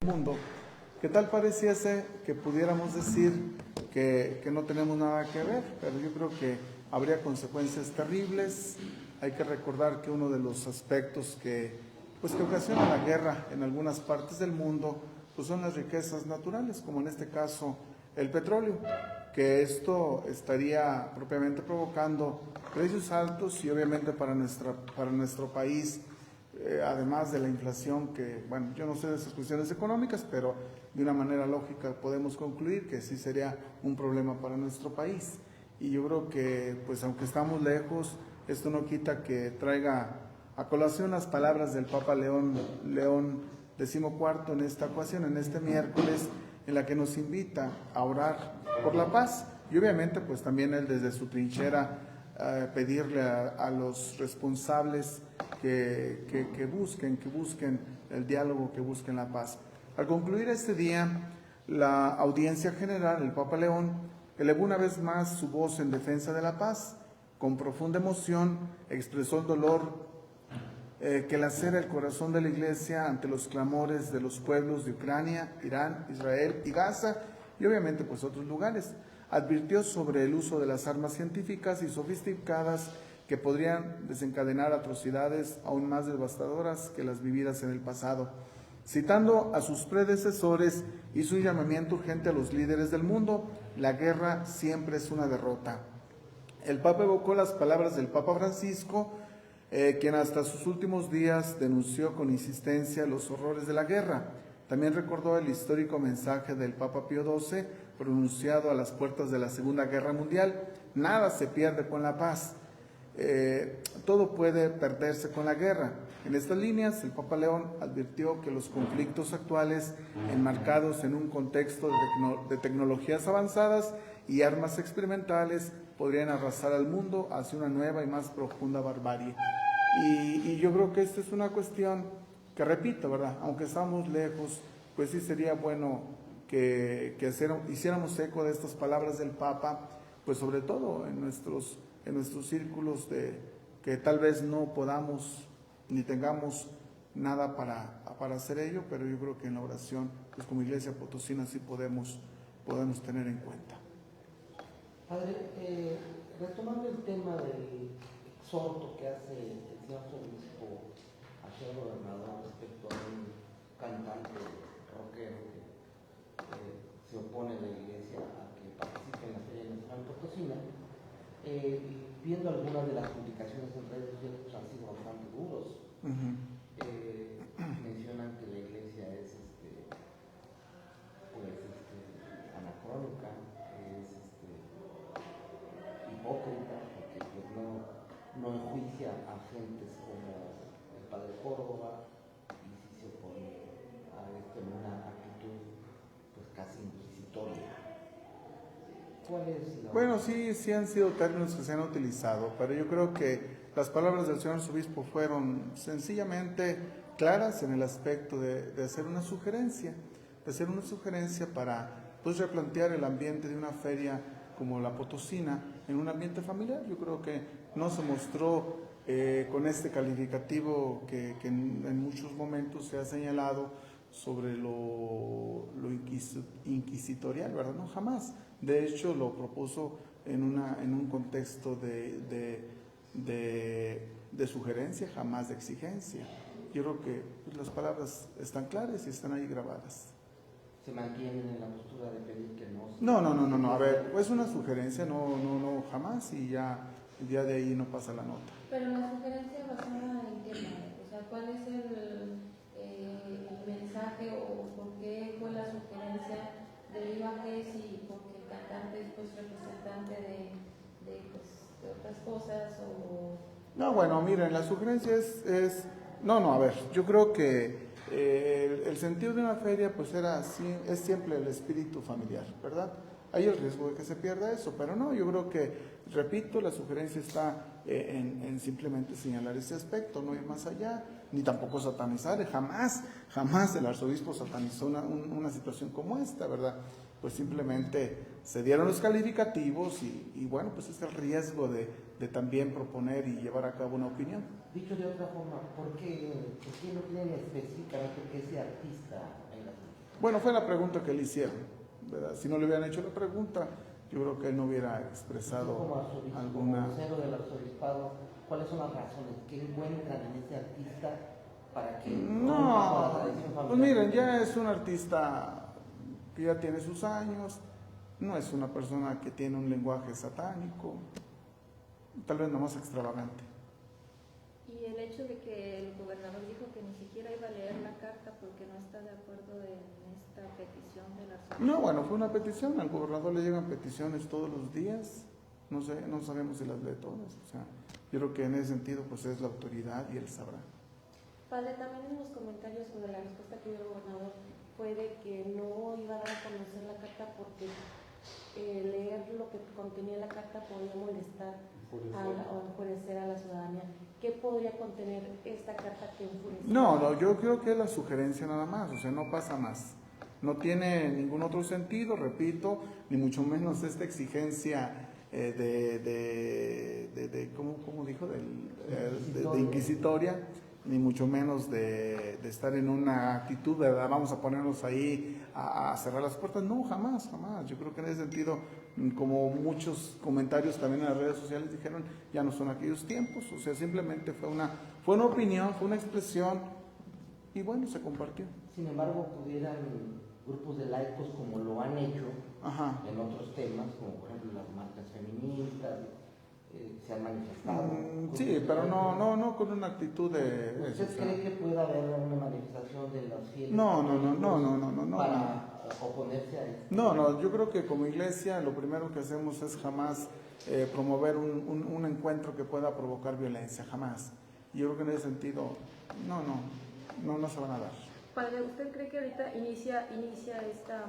mundo, que tal pareciese que pudiéramos decir que no tenemos nada que ver, pero yo creo que habría consecuencias terribles. Hay que recordar que uno de los aspectos que ocasiona la guerra en algunas partes del mundo, pues son las riquezas naturales, como en este caso el petróleo, que esto estaría propiamente provocando precios altos y obviamente para nuestro país, además de la inflación que, bueno, yo no sé de esas cuestiones económicas, pero de una manera lógica podemos concluir que sí sería un problema para nuestro país. Y yo creo que, pues aunque estamos lejos, esto no quita que traiga a colación las palabras del Papa León XIV en esta ocasión, en este miércoles, en la que nos invita a orar por la paz y obviamente pues también él desde su trinchera pedirle a los responsables que busquen el diálogo, que busquen la paz. Al concluir este día, la audiencia general, el Papa León, elevó una vez más su voz en defensa de la paz. Con profunda emoción expresó el dolor que lacera el corazón de la Iglesia ante los clamores de los pueblos de Ucrania, Irán, Israel y Gaza, y obviamente pues otros lugares. Advirtió sobre el uso de las armas científicas y sofisticadas que podrían desencadenar atrocidades aún más devastadoras que las vividas en el pasado. Citando a sus predecesores, hizo un llamamiento urgente a los líderes del mundo: la guerra siempre es una derrota. El Papa evocó las palabras del Papa Francisco, quien hasta sus últimos días denunció con insistencia los horrores de la guerra. También recordó el histórico mensaje del Papa Pío XII, pronunciado a las puertas de la Segunda Guerra Mundial: nada se pierde con la paz, todo puede perderse con la guerra. En estas líneas, el Papa León advirtió que los conflictos actuales, enmarcados en un contexto de tecnologías avanzadas y armas experimentales, podrían arrasar al mundo hacia una nueva y más profunda barbarie. Y yo creo que esta es una cuestión que, repito, ¿verdad? Aunque estamos lejos, pues sí sería bueno que hiciéramos eco de estas palabras del Papa, pues sobre todo en nuestros círculos que tal vez no podamos ni tengamos nada para hacer ello, pero yo creo que en la oración, pues como Iglesia Potosina sí podemos tener en cuenta. Padre, retomando el tema del exhorto que hace el señor obispo hacia el gobernador respecto a un cantante rockero que se opone a la Iglesia a que participe en la Feria Nacional Potosina, viendo algunas de las publicaciones en redes sociales, pues han sido bastante duros. Mencionan que la Iglesia es anacrónica, es hipócrita, porque pues no enjuicia a gentes como el padre Córdoba y sí se opone a esto en una actitud pues casi inquisitoria. ¿Cuál es la... Bueno, sí han sido términos que se han utilizado, pero yo creo que las palabras del señor obispo fueron sencillamente claras en el aspecto de hacer una sugerencia, para pues replantear el ambiente de una feria como la Potosina en un ambiente familiar. Yo creo que no se mostró con este calificativo que en muchos momentos se ha señalado sobre lo inquisitorial, ¿verdad? No, jamás. De hecho, lo propuso en un contexto de sugerencia, jamás de exigencia. Yo creo que pues, las palabras están claras y están ahí grabadas. ¿Se mantienen en la postura de pedir que no? No, a ver, es una sugerencia, no, jamás, y ya de ahí no pasa la nota. Pero la sugerencia basada en qué, o sea, ¿cuál es el mensaje o por qué fue la sugerencia debido a que si porque el cantante es pues representante de otras cosas o... No, bueno, miren, la sugerencia es a ver, yo creo que el sentido de una feria pues es siempre el espíritu familiar, ¿verdad? Hay el riesgo de que se pierda eso, pero no, yo creo que, repito, la sugerencia está en simplemente señalar ese aspecto, no ir más allá, ni tampoco satanizar. Jamás el arzobispo satanizó una situación como esta, ¿verdad? Pues simplemente se dieron los calificativos y bueno, pues es el riesgo de también proponer y llevar a cabo una opinión. Dicho de otra forma, ¿por qué no tienen específicamente que ese artista en la Bueno, fue la pregunta que le hicieron, ¿verdad? Si no le hubieran hecho la pregunta, yo creo que él no hubiera expresado Como arzobispo, alguna... como vocero del arzobispado, ¿cuáles son las razones que encuentran en este artista para que rompa con la No, tradición familiar? pues miren, ya es un artista que ya tiene sus años, no es una persona que tiene un lenguaje satánico, tal vez no más extravagante. Y el hecho de que el gobernador dijo que ni siquiera iba a leer la carta porque no está de acuerdo en esta petición del arzobispo. No, bueno, fue una petición, al gobernador le llegan peticiones todos los días, no sé, no sabemos si las lee todas, o sea, yo creo que en ese sentido pues es la autoridad y él sabrá. Padre, también en los comentarios sobre la respuesta que dio el gobernador fue de que no iba a dar a conocer la carta porque leer lo que contenía la carta podía molestar o enfurecer a la ciudadanía. ¿Qué podría contener esta carta que enfurece? No, yo creo que es la sugerencia nada más, o sea, no pasa más. No tiene ningún otro sentido, repito, ni mucho menos esta exigencia ¿cómo dijo? De inquisitoria, ni mucho menos de estar en una actitud de vamos a ponernos ahí a cerrar las puertas. No, jamás. Yo creo que en ese sentido, como muchos comentarios también en las redes sociales dijeron, ya no son aquellos tiempos, o sea, simplemente fue una opinión, fue una expresión y bueno, se compartió. Sin embargo, pudieran grupos de laicos, como lo han hecho Ajá. en otros temas, como por ejemplo las marchas feministas, se han manifestado. Sí, pero no con una actitud de... ¿Usted cree que pueda haber una manifestación de los fieles? No. Para oponerse a esto. No, yo creo que como iglesia lo primero que hacemos es jamás promover un encuentro que pueda provocar violencia, jamás. Y yo creo que en ese sentido, no se van a dar. Padre, ¿usted cree que ahorita inicia esta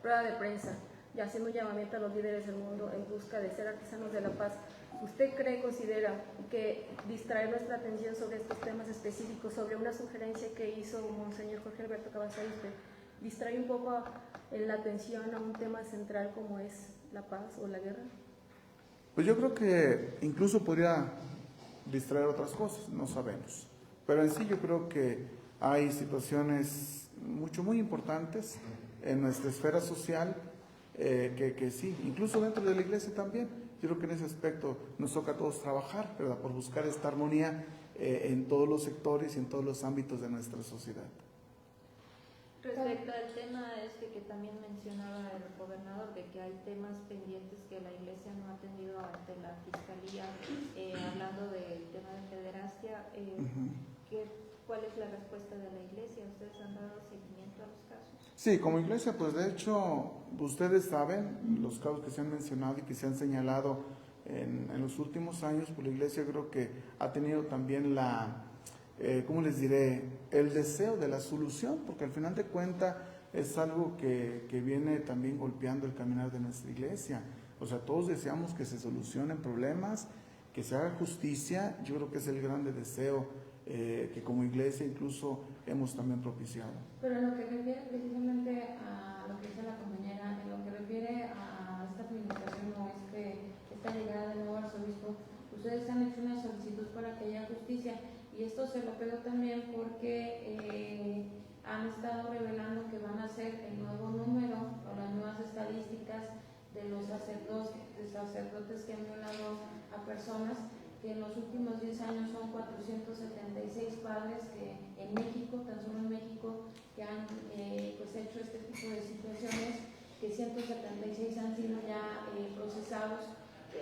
rueda de prensa, ya haciendo un llamamiento a los líderes del mundo en busca de ser artesanos de la paz? ¿Usted considera que distraer nuestra atención sobre estos temas específicos, sobre una sugerencia que hizo Monseñor Jorge Alberto Cabazaiste, distrae un poco la atención a un tema central como es la paz o la guerra? Pues yo creo que incluso podría distraer otras cosas, no sabemos. Pero en sí yo creo que hay situaciones muy importantes en nuestra esfera social que sí, incluso dentro de la iglesia también. Yo creo que en ese aspecto nos toca a todos trabajar, ¿verdad? Por buscar esta armonía en todos los sectores y en todos los ámbitos de nuestra sociedad. Respecto al tema que también mencionaba el gobernador, de que hay temas pendientes que la Iglesia no ha atendido ante la Fiscalía, hablando del tema de pederastia, ¿cuál es la respuesta de la Iglesia? ¿Ustedes han dado seguimiento a los casos? Sí, como iglesia, pues de hecho, ustedes saben los casos que se han mencionado y que se han señalado en los últimos años, pues la iglesia creo que ha tenido también ¿cómo les diré? El deseo de la solución, porque al final de cuentas es algo que viene también golpeando el caminar de nuestra iglesia. O sea, todos deseamos que se solucionen problemas, que se haga justicia. Yo creo que es el grande deseo que como iglesia incluso hemos también propiciado. Pero en lo que refiere precisamente a lo que dice la compañera, en lo que refiere a esta administración o esta llegada del nuevo arzobispo, ustedes han hecho una solicitud para que haya justicia. Y esto se lo pego también porque han estado revelando que van a hacer el nuevo número o las nuevas estadísticas de los sacerdotes que han violado a personas, que en los últimos 10 años son 476 padres que en México, tan solo en México, que han hecho este tipo de situaciones, que 176 han sido ya procesados.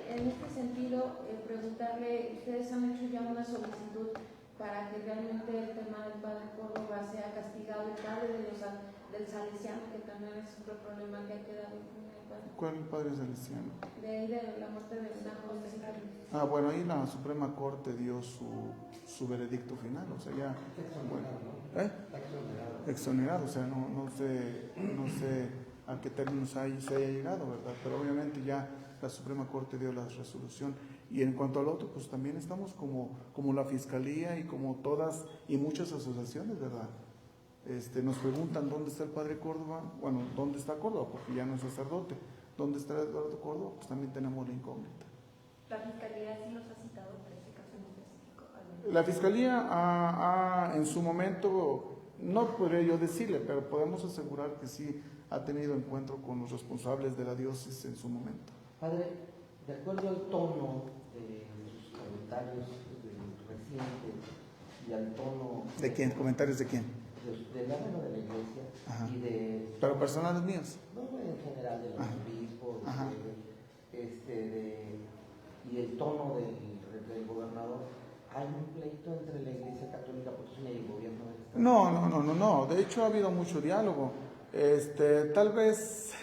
En este sentido, preguntarle, ¿ustedes han hecho ya una solicitud para que realmente el tema del padre Córdoba sea castigado, el padre del Salesiano, que también es otro problema que ha quedado con el padre? ¿Cuál padre salesiano? De ahí de la muerte de San José Carlos. Bueno, ahí la Suprema Corte dio su veredicto final, o sea, ya... Bueno, exonerado, o sea, no sé a qué términos se haya llegado, ¿verdad? Pero obviamente ya la Suprema Corte dio la resolución. Y en cuanto al otro, pues también estamos como la Fiscalía y como todas y muchas asociaciones, ¿verdad? Nos preguntan dónde está el padre Córdoba, bueno, ¿dónde está Córdoba? Porque ya no es sacerdote. ¿Dónde está Eduardo Córdoba? Pues también tenemos la incógnita. ¿La Fiscalía sí los ha citado para este caso en específico? La Fiscalía en su momento no podría yo decirle, pero podemos asegurar que sí ha tenido encuentro con los responsables de la diócesis en su momento. Padre, de acuerdo al tono de sus comentarios recientes y al tono... ¿De quién? ¿Comentarios de quién? Del ánimo de la iglesia. Ajá. Y de... ¿Pero personales míos? No, en general, de los Ajá. obispos, Ajá. y el tono del gobernador. ¿Hay un pleito entre la Iglesia Católica Potosina y el gobierno del Estado? No. De hecho, ha habido mucho diálogo. Tal vez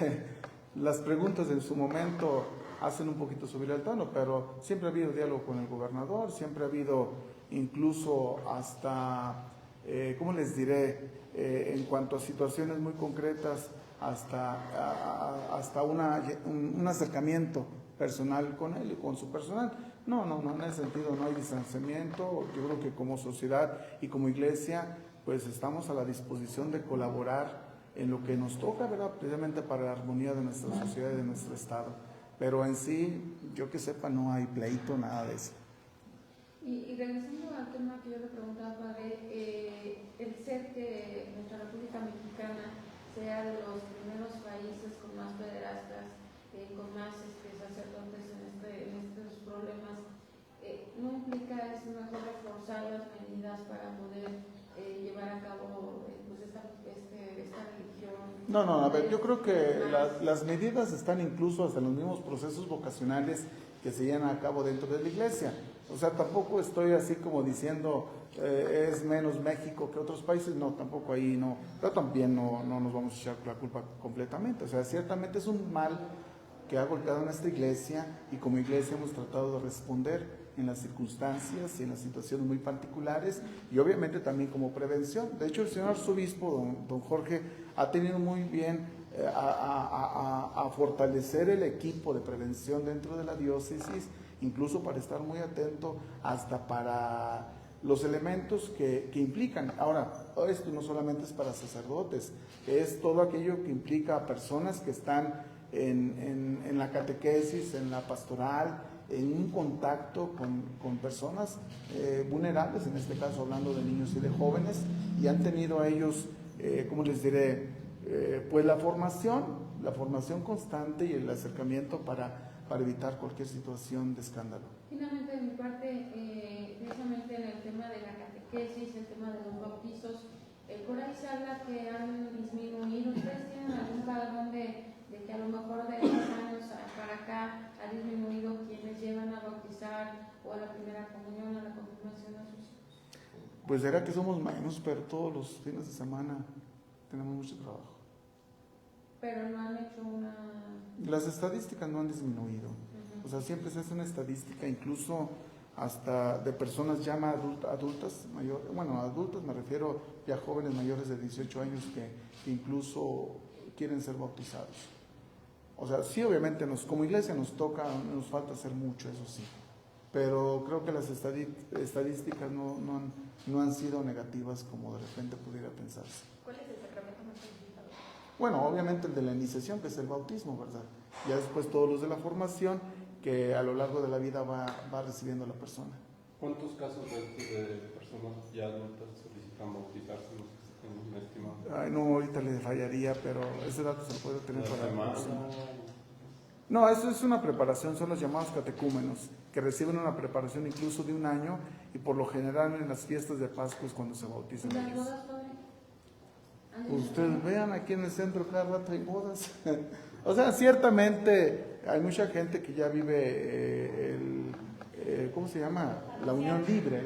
las preguntas en su momento hacen un poquito subir el tono, pero siempre ha habido diálogo con el gobernador, siempre ha habido incluso hasta, ¿cómo les diré? En cuanto a situaciones muy concretas, hasta un acercamiento personal con él y con su personal. No, en ese sentido no hay distanciamiento. Yo creo que como sociedad y como iglesia, pues estamos a la disposición de colaborar en lo que nos toca, ¿verdad? Precisamente para la armonía de nuestra sociedad y de nuestro Estado. Pero en sí, yo que sepa, no hay pleito, nada de eso. Y regresando al tema que yo le preguntaba, padre, el ser que nuestra República Mexicana sea de los primeros países con más pederastas, con más sacerdotes en estos problemas, ¿no implica es mejor reforzar las medidas para poder llevar a cabo pues esta religión? No, a ver, yo creo que las medidas están incluso hasta en los mismos procesos vocacionales que se llevan a cabo dentro de la iglesia. O sea, tampoco estoy así como diciendo es menos México que otros países, no, tampoco ahí no, pero también no nos vamos a echar la culpa completamente. O sea, ciertamente es un mal que ha golpeado a nuestra iglesia y como iglesia hemos tratado de responder en las circunstancias y en las situaciones muy particulares y obviamente también como prevención. De hecho, el señor arzobispo, don Jorge, ha tenido muy bien a fortalecer el equipo de prevención dentro de la diócesis, incluso para estar muy atento hasta para los elementos que implican. Ahora, esto no solamente es para sacerdotes, es todo aquello que implica a personas que están en la catequesis, en la pastoral, en un contacto con personas vulnerables, en este caso hablando de niños y de jóvenes, y han tenido a ellos, ¿cómo les diré? Pues la formación constante y el acercamiento para evitar cualquier situación de escándalo. Finalmente, de mi parte, precisamente en el tema de la catequesis, el tema de los bautizos, por ahí se habla que han disminuido. ¿Ustedes tienen algún padrón de que a lo mejor de 10 años para acá ha disminuido quienes llevan a bautizar o a la primera comunión, a la confirmación a sus hijos? Pues era que somos menos, pero todos los fines de semana tenemos mucho trabajo. Pero no han hecho una... Las estadísticas no han disminuido. O sea, siempre se hace una estadística, incluso hasta de personas ya adultas, adultas me refiero ya jóvenes mayores de 18 años que incluso quieren ser bautizados. O sea, sí, obviamente como iglesia nos falta hacer mucho, eso sí. Pero creo que las estadísticas no han sido negativas como de repente pudiera pensarse. ¿Cuál es el sacramento más solicitado? Bueno, obviamente el de la iniciación, que es el bautismo, ¿verdad? Ya después todos los de la formación, que a lo largo de la vida va recibiendo la persona. ¿Cuántos casos de personas ya adultas solicitan bautizarse en un estimado? Ay, no, ahorita le fallaría, pero ese dato se puede tener para la próxima. semana. No, eso es una preparación, son los llamados catecúmenos, que reciben una preparación incluso de un año y por lo general en las fiestas de Pascua es cuando se bautizan ¿Las ellos. bodas, padre? Ustedes vean aquí en el centro cada rato hay bodas. O sea, ciertamente hay mucha gente que ya vive ¿cómo se llama? La unión libre,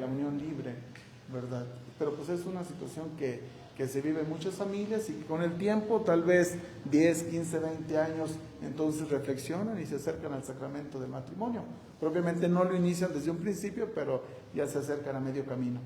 ¿verdad? Pero pues es una situación que se vive en muchas familias y que con el tiempo, tal vez 10, 15, 20 años, entonces reflexionan y se acercan al sacramento del matrimonio. Probablemente no lo inician desde un principio, pero ya se acercan a medio camino.